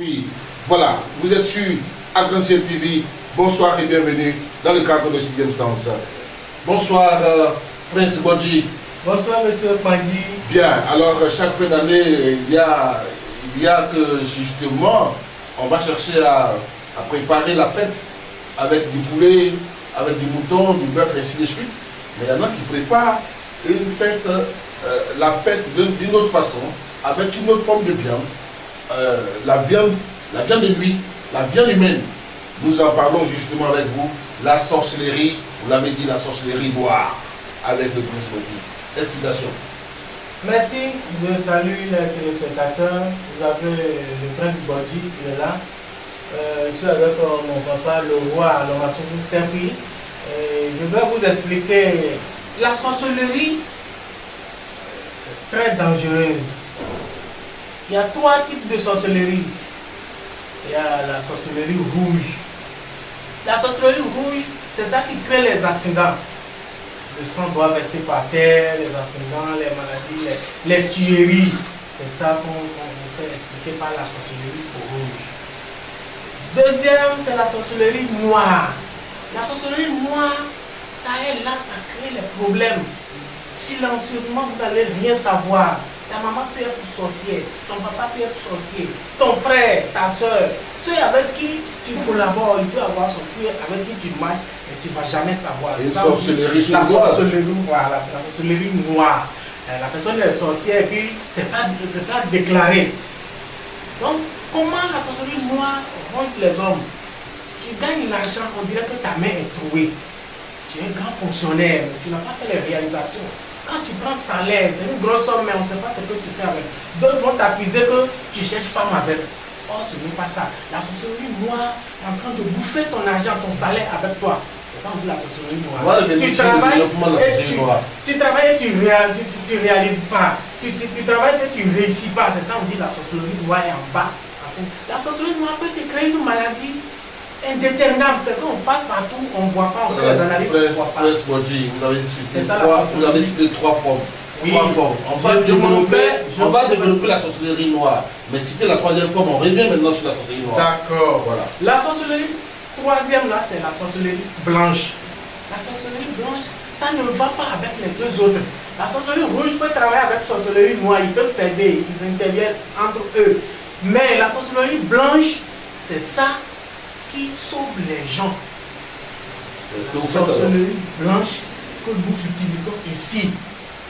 Oui, voilà, vous êtes sur Arc-en-Ciel TV. Bonsoir et bienvenue dans le cadre de 6e sens. Bonsoir, Prince Bodji. Bonsoir, monsieur Pandi. Bien, alors chaque fin d'année, il y a que justement, on va chercher à préparer la fête avec du poulet, avec du mouton, du bœuf, et ainsi de suite. Mais il y en a qui préparent une fête, la fête d'une autre façon, avec une autre forme de viande. La viande de nuit, la viande humaine. Nous en parlons justement avec vous, la sorcellerie, vous l'avez dit, la sorcellerie noire, avec le Prince Bodji. Explication. Merci, je salue les téléspectateurs. Vous avez le Prince Bodji qui est là. Je suis avec mon papa, le roi, le Massoudou Serpi. Je vais vous expliquer la sorcellerie. C'est très dangereuse. Il y a 3 types de sorcellerie. Il y a la sorcellerie rouge. La sorcellerie rouge, c'est ça qui crée les accidents. Le sang doit verser par terre, les accidents, les maladies, les tueries. C'est ça qu'on vous fait expliquer par la sorcellerie rouge. Deuxième, c'est la sorcellerie noire. La sorcellerie noire, ça est là, ça crée les problèmes. Silencieusement, vous n'allez rien savoir. Ta maman peut être sorcière, ton papa peut être sorcier, ton frère, ta soeur, ceux avec qui tu collabores, il peut avoir sorcier, avec qui tu marches, mais tu ne vas jamais savoir. Une sorcellerie sournoise. Voilà, c'est la sorcellerie noire. La personne est sorcière et puis c'est pas déclaré. Donc, comment la sorcellerie noire ronge les hommes? Tu gagnes l'argent, on dirait que ta main est trouée. Tu es un grand fonctionnaire, mais tu n'as pas fait les réalisations. Quand tu prends salaire, c'est une grosse somme, mais on ne sait pas ce que tu fais avec. D'autres vont t'accuser que tu cherches femme avec. Or, ce n'est pas ça. La sorcellerie noire est en train de bouffer ton argent, ton salaire avec toi. C'est ça on dit la sorcellerie noire. Voilà, tu travailles et tu ne réalises pas. Tu travailles et tu ne réussis pas. C'est ça on dit la sorcellerie noire est en bas. La sorcellerie noire peut te créer une maladie indéterminable, c'est qu'on passe partout, on ne voit pas, on fait les analyses, on ne voit pas. Vous avez cité 3 formes. Oui. 3 formes. On va développer la sorcellerie noire. Mais citer la 3e forme, on revient maintenant sur la sorcellerie noire. D'accord. Voilà. La sorcellerie 3e là, c'est la sorcellerie blanche. La sorcellerie blanche, ça ne va pas avec les 2 autres. La sorcellerie rouge peut travailler avec la sorcellerie noire, ils peuvent s'aider, ils interviennent entre eux. Mais la sorcellerie blanche, c'est ça qui sauve les gens. C'est ce que vous faites. La sorcellerie blanche que nous utilisons ici.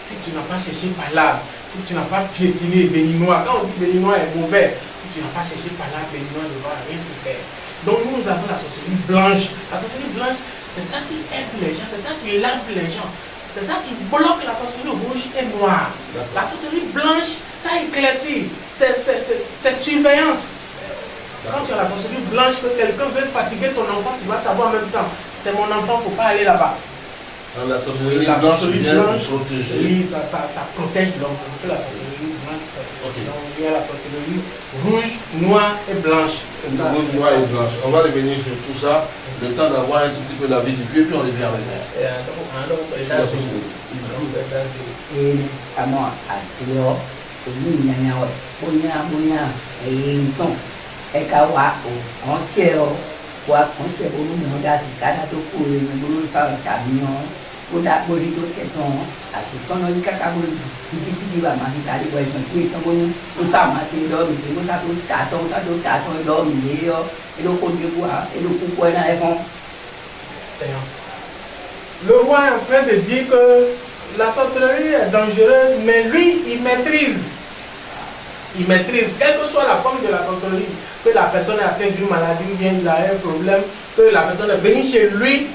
Si tu n'as pas cherché par là, si tu n'as pas piétiné béninois, quand on dit béninois est mauvais, si tu n'as pas cherché par là, béninois ne va rien te faire. Donc nous avons la sorcellerie blanche. La sorcellerie blanche, c'est ça qui aide les gens, c'est ça qui lave les gens. C'est ça qui bloque la sorcellerie rouge et noire. La sorcellerie blanche, ça éclaircit, c'est surveillance. Quand tu as la sorcellerie blanche, que quelqu'un veut fatiguer ton enfant, tu vas savoir en même temps. C'est mon enfant, il ne faut pas aller là-bas. La sorcellerie blanche vient pour protéger. Oui, ça protège l'homme. C'est ce que la sorcellerie blanche fait. Okay. Donc il y a la sorcellerie rouge, noire et blanche. Rouge, noire et blanche. On va revenir sur tout ça, le temps d'avoir un tout petit peu la vie du vieux, puis on revient avec Eka wa o chero wa ko che bolu mo da si kada to ku ni bolu sa ka mi o ko da bo ri to ke ton a si kono ni ka ka bolu ti ba ma ni ka ri wa so ti to bo o sa ma si do mi ko ta to do mi ni yo e lo ko ni wa e lo ku ko na e fon. Le roi est en train de dire que la sorcellerie est dangereuse, mais lui, il maîtrise. Il maîtrise, quelle que soit la forme de la sorcellerie, que la personne est atteinte d'une maladie, bien il a un problème, que la personne est venue chez lui,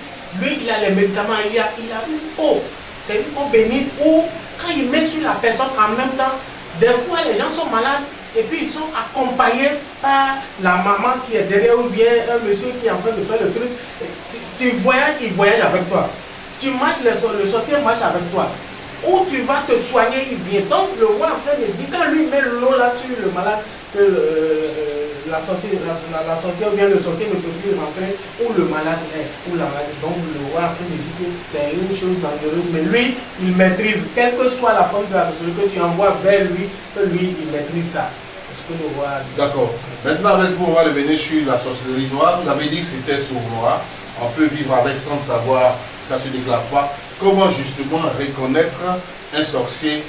il a les médicaments, il a une eau, c'est une eau bénite où, quand il met sur la personne en même temps, des fois les gens sont malades et puis ils sont accompagnés par la maman qui est derrière ou bien un monsieur qui est en train de faire le truc. Tu voyages, il voyage avec toi. Tu marches, le sorcier marche avec toi. Où tu vas te soigner, il vient. Donc le roi en train de dire, quand lui met l'eau là sur le malade, que la sorcière ou bien le sorcier ne peut plus rentrer, où le malade est, où la maladie. Donc le roi en train de dire que c'est une chose dangereuse, mais lui, il maîtrise, quelle que soit la forme de la sorcellerie que tu envoies vers lui, que lui, il maîtrise ça. ce que le roi a dit. D'accord. Maintenant, avec vous, on va revenir sur la sorcellerie noire. Vous avez dit que c'était sournois. On peut vivre avec sans savoir, ça ne se déclare pas. Comment justement reconnaître un sorcier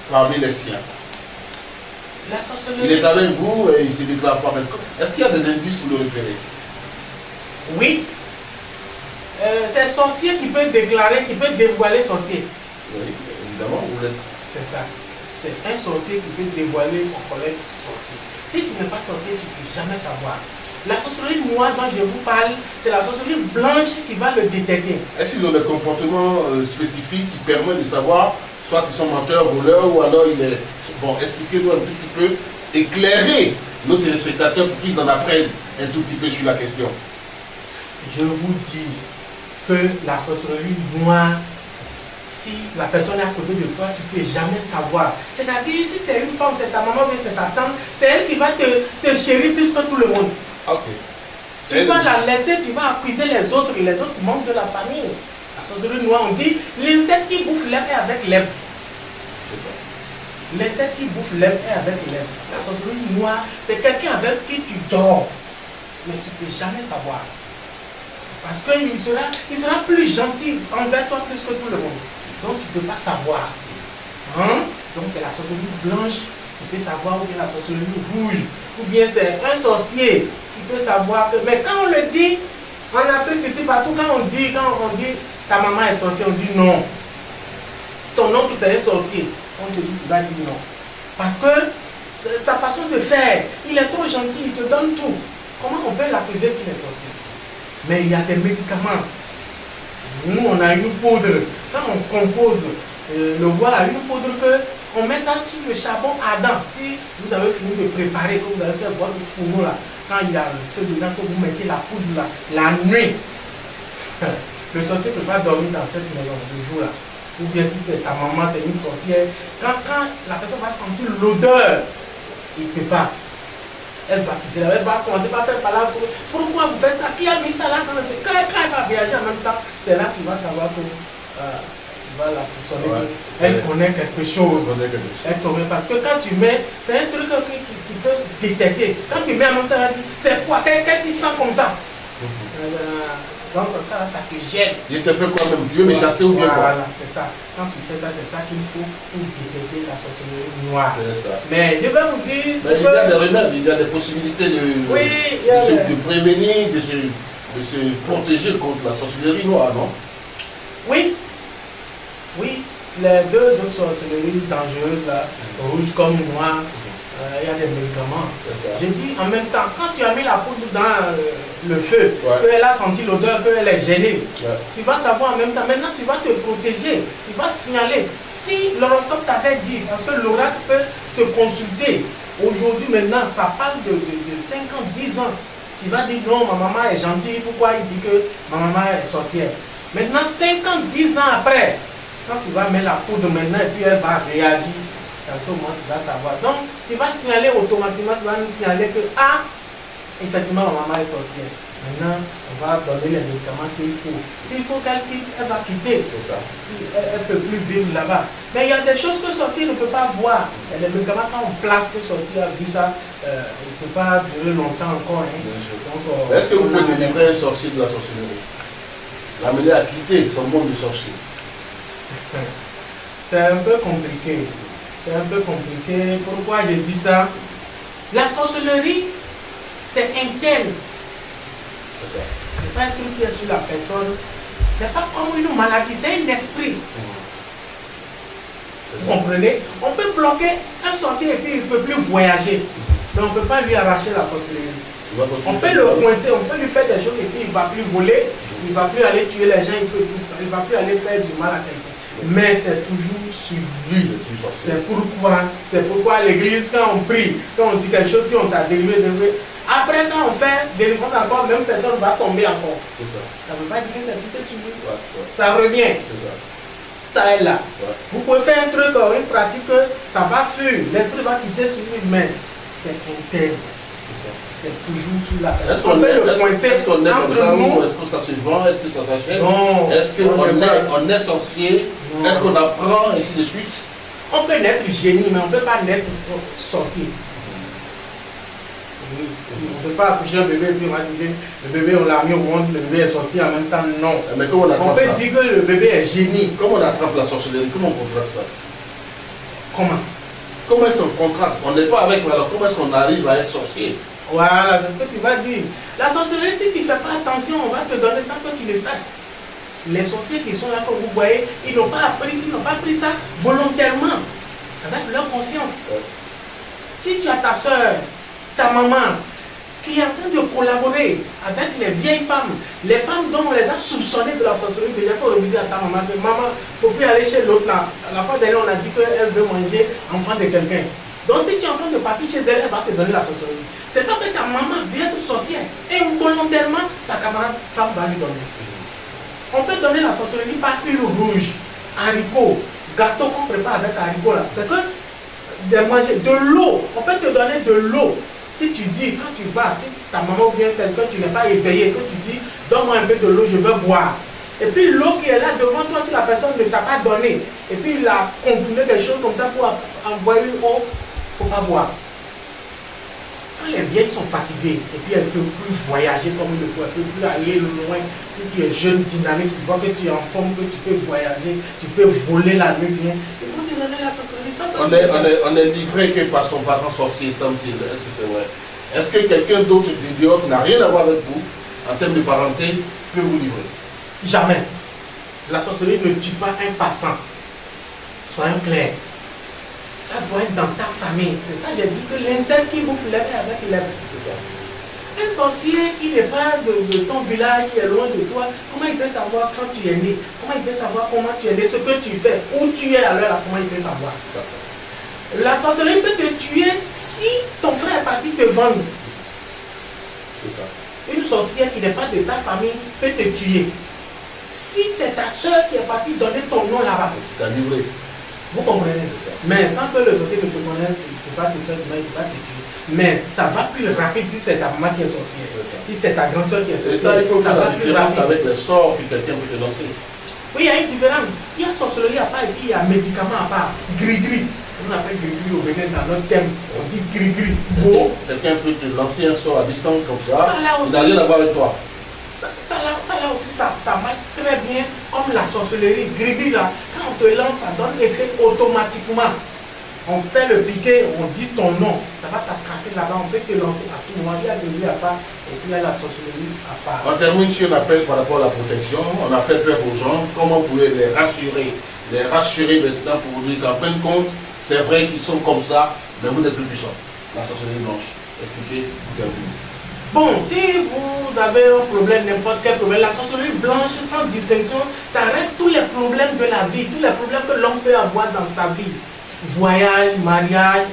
parmi les siens? La sorcellerie. Il est avec vous et il ne se déclare pas. Est-ce qu'il y a des indices pour le repérer? Oui. C'est sorcier qui peut déclarer, qui peut dévoiler sorcier. Oui, évidemment, vous l'êtes. C'est ça. C'est un sorcier qui peut dévoiler son collègue sorcier. Si tu n'es pas sorcier, tu ne peux jamais savoir. La sorcellerie noire dont je vous parle, c'est la sorcellerie blanche qui va le détecter. Est-ce qu'ils ont des comportements spécifiques qui permettent de savoir, soit ils sont menteurs, voleurs, ou alors il est... Bon, expliquez-nous un tout petit peu, éclairer nos téléspectateurs pour qu'ils en apprennent un tout petit peu sur la question. Je vous dis que la sorcellerie noire, si la personne est à côté de toi, tu ne peux jamais savoir. C'est-à-dire, si c'est une femme, c'est ta maman, ou c'est ta tante, c'est elle qui va te chérir plus que tout le monde. Ok. Tu vas la laisser, tu vas accuser les autres membres de la famille. La sorcellerie noire, on dit, l'insecte qui bouffe l'herbe est avec l'herbe. C'est ça. L'insecte qui bouffe l'herbe est avec l'herbe. La sorcellerie noire, c'est quelqu'un avec qui tu dors, mais tu ne peux jamais savoir. Parce qu'il sera plus gentil envers toi plus que tout le monde. Donc tu ne peux pas savoir. Hein? Donc c'est la sorcellerie blanche qui peut savoir, ou bien la sorcellerie rouge, ou bien c'est un sorcier qui peut savoir que... Mais quand on le dit, en Afrique, ici, partout, quand on dit ta maman est sorcière, on dit non. Ton oncle c'est un sorcier, on te dit tu vas dire non. Parce que sa façon de faire, il est trop gentil, il te donne tout. Comment on peut l'accuser qu'il est sorcier? Mais il y a des médicaments. Nous, on a une poudre. Quand on compose le bois, une poudre on met ça sur le charbon ardent. Si vous avez fini de préparer, que vous avez fait votre fourneau là, quand il y a le feu dedans, que vous mettez la poudre là, la nuit, le sorcier ne peut pas dormir dans cette maison le jour là. Ou bien si c'est ta maman, c'est une sorcière, quand la personne va sentir l'odeur, il ne peut pas. Elle va commencer par faire par là. Pourquoi vous faites ça? Qui a mis ça là dans le fait? Quand elle va réagir en même temps, c'est là qu'il va savoir que tu vas la soupçonner. Ouais, elle connaît quelque chose. Elle connaît, parce que quand tu mets, c'est un truc qui peut détecter. Quand tu mets en même temps, elle dit, c'est quoi? Qu'est-ce qu'il sent comme ça? Donc ça te gêne. Il te fait quoi même? Tu veux me chasser ou bien quoi? Voilà, c'est ça. Quand tu fais ça, c'est ça qu'il faut pour détecter la sorcellerie noire. C'est ça. Mais je vais vous dire... Mais il y a des remèdes, il y a des possibilités de prévenir, de se protéger contre la sorcellerie noire, non? Oui. Oui. Les deux autres sorcelleries dangereuses, là, rouge comme noir, il y a des médicaments. Je dis en même temps, quand tu as mis la poudre dans le feu, qu'elle a senti l'odeur, qu'elle est gênée, tu vas savoir en même temps. Maintenant, tu vas te protéger, tu vas signaler. Si l'horoscope t'avait dit, parce que l'oracle peut te consulter, aujourd'hui, maintenant, ça parle de 5 ans, 10 ans. Tu vas dire non, ma maman est gentille, pourquoi il dit que ma maman est sorcière? Maintenant, 5 ans, 10 ans après, quand tu vas mettre la poudre maintenant et puis elle va réagir, à ce moment tu vas savoir. Donc, tu vas signaler automatiquement, tu vas nous signaler que, effectivement, ma maman est sorcière. Maintenant, on va donner les médicaments qu'il faut. S'il faut qu'elle quitte, elle va quitter. Si elle ne peut plus vivre là-bas. Mais il y a des choses que le sorcier ne peut pas voir. Et les médicaments, quand on place que le sorcier a vu ça, il ne peut pas durer longtemps encore. Hein. Donc, est-ce que vous pouvez délivrer un sorcier de la sorcellerie? L'amener à quitter son monde de sorcier? C'est un peu compliqué. C'est un peu compliqué. Pourquoi je dis ça? La sorcellerie, c'est interne. C'est pas un truc qui est sur la personne. C'est pas comme une maladie, c'est un esprit. Vous comprenez? On peut bloquer un sorcier et puis il ne peut plus voyager. Mais on ne peut pas lui arracher la sorcellerie. On peut le coincer, on peut lui faire des choses et puis il ne va plus voler, il ne va plus aller tuer les gens, il ne va plus aller faire du mal à quelqu'un. Mais c'est toujours sur lui. C'est pourquoi à l'église, quand on prie, quand on dit quelque chose, qu'on t'a délivré, après quand on fait délivrance encore, même personne va tomber encore. Ça ne veut pas dire que c'est tout sur lui. Ça revient. Ça est là. Vous pouvez faire un truc, une pratique, ça va fuir, l'esprit va quitter sur lui, mais c'est interne. C'est toujours sur la personne. Est-ce qu'on est comme ça ou est-ce que ça se vend? Est-ce que ça s'achète? Est-ce qu'on est sorcier? Est-ce qu'on apprend ainsi de suite? On peut naître génie, mais on ne peut pas naître sorcier. sorcellerie. On ne peut pas accoucher un bébé et puis on va dire que le bébé on l'a mis au monde, le bébé est sorcier en même temps. Non. Mais comment On peut dire que le bébé est génie. Comment on attrape la sorcellerie? Comment on contraste ça? Comment? Comment est-ce qu'on contraste? On n'est pas avec, mais alors comment est-ce qu'on arrive à être sorcier? Voilà, c'est ce que tu vas dire. La sorcellerie, si tu ne fais pas attention, on va te donner ça que tu le saches. Les sorciers qui sont là, comme vous voyez, ils n'ont pas pris ça volontairement. Ça va être leur conscience. Si tu as ta soeur, ta maman, qui est en train de collaborer avec les vieilles femmes, les femmes dont on les a soupçonnées de la sorcellerie, déjà il faut reviser à ta maman, que maman, il ne faut plus aller chez l'autre là. À la fois dernière, on a dit qu'elle veut manger enfant de quelqu'un. Donc si tu es en train de partir chez elle, elle va te donner la sorcellerie. C'est pas que ta maman vient de sorcière. Et volontairement, sa camarade femme va lui donner. On peut donner la sorcellerie par huile rouge, haricot, gâteau qu'on prépare avec haricot là. C'est que de l'eau. On peut te donner de l'eau. Si tu dis, quand tu vas, si ta maman vient quelqu'un, tu n'es pas éveillé, que tu dis, donne-moi un peu de l'eau, je veux boire. Et puis l'eau qui est là devant toi, si la personne ne t'a pas donné, et puis il a comprimé quelque chose comme ça pour envoyer une eau, il ne faut pas boire. Quand les vieilles sont fatiguées, et puis elles ne peuvent plus voyager comme il le faut, elles ne peuvent plus aller loin. Si tu es jeune, dynamique, tu vois que tu es en forme, que tu peux voyager, tu peux voler la nuit bien, il faut te donner la sorcellerie. On est livré que par son parent sorcier, semble-t-il. Est-ce que c'est vrai? Est-ce que quelqu'un d'autre du dehors qui n'a rien à voir avec vous, en termes de parenté, peut vous livrer? Jamais. La sorcellerie ne tue pas un passant. Soyons clairs. Ça doit être dans ta famille. C'est ça, j'ai dit que l'insecte qui bouffe l'herbe avec l'herbe. Un sorcier qui n'est pas de ton village, qui est loin de toi, comment il peut savoir quand tu es né? Comment il peut savoir comment tu es né? Ce que tu fais, où tu es à l'heure, comment il peut savoir? La sorcellerie peut te tuer si ton frère est parti te vendre. C'est ça. Une sorcière qui n'est pas de ta famille peut te tuer. Si c'est ta soeur qui est partie donner ton nom là-bas, tu as livré. Vous comprenez? Mais sans que le sorcier ne te connaisse, il ne peut pas te faire du mal, il ne peut pas te tuer. Mais ça va plus rapide si c'est ta maman qui est sorcière. Si c'est ta grande soeur qui est sorcière. C'est ça, il faut faire la différence avec les sorts que quelqu'un peut te lancer. Oui, il y a une différence. Il y a sorcellerie à part et puis il y a médicament à part. Gris-gris. On appelle gris-gris au Bénin dans notre thème. On dit gris-gris. Bon. Quelqu'un peut te lancer un sort à distance comme ça. Ça là aussi. Il n'a rien à voir avec toi. Ça là aussi, ça marche très bien comme la sorcellerie. Gris-gris là, quand on te lance, ça donne effet automatiquement. On fait le piqué, on dit ton nom, ça va t'attraper là-bas, on peut te lancer à tout moment. Il y a des à part et puis il y a la sorcellerie à part. On termine sur un appel par rapport à la protection. On a fait peur aux gens. Comment vous pouvez les rassurer maintenant pour vous dire qu'en fin de compte, c'est vrai qu'ils sont comme ça, mais vous êtes plus puissants. La sorcellerie blanche. Expliquez, vous terminez. Bon, si vous avez un problème, n'importe quel problème, la sorcellerie blanche, sans distinction, ça règle tous les problèmes de la vie, tous les problèmes que l'homme peut avoir dans sa vie. Voyage, mariage,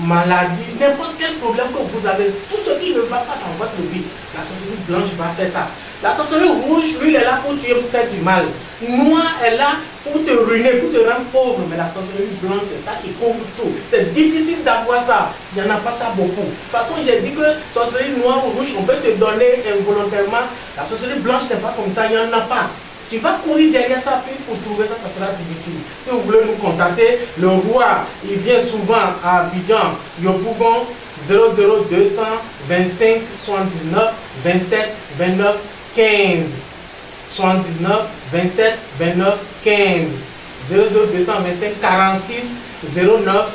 maladie, n'importe quel problème que vous avez, tout ce qui ne va pas dans votre vie, la sorcellerie blanche va faire ça. La sorcellerie rouge, lui, elle est là pour tuer, pour faire du mal. Noir est là pour te ruiner, pour te rendre pauvre. Mais la sorcellerie blanche, c'est ça qui couvre tout. C'est difficile d'avoir ça. Il n'y en a pas ça beaucoup. De toute façon, j'ai dit que sorcellerie noire ou rouge, on peut te donner involontairement. La sorcellerie blanche n'est pas comme ça, il n'y en a pas. Tu vas courir derrière ça, puis pour trouver ça, ça sera difficile. Si vous voulez nous contacter, le roi, il vient souvent à Abidjan, Yopougon, 00200 25 79 27 29 15. 79 27 29 15. 00225 46 09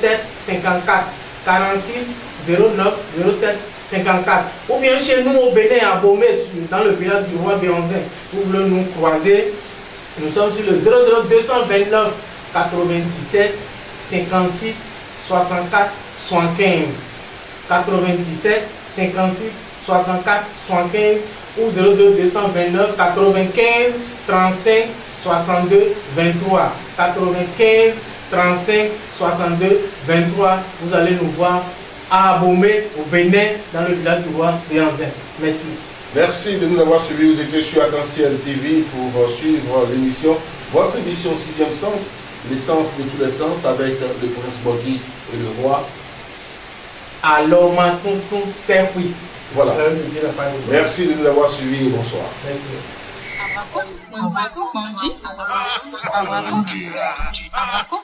07 54. 46 09 07 54. Ou bien chez nous au Bénin, à Bomé, dans le village du roi Béanzin. Vous voulez nous croiser, nous sommes sur le 00229 97 56 64 75. 97 56 64 75 ou 00229 95 35 62 23. 95 35 62 23. Vous allez nous voir à Abomey, au Bénin, dans le village du roi Béanzin. Merci. Merci de nous avoir suivis. Vous étiez sur Arc-en-Ciel TV pour suivre l'émission, votre émission 6e sens, l'essence de tous les sens avec le prince Boki et le roi. Alors, ma son circuit. Voilà. Merci de nous avoir suivis et bonsoir. Merci. Avako,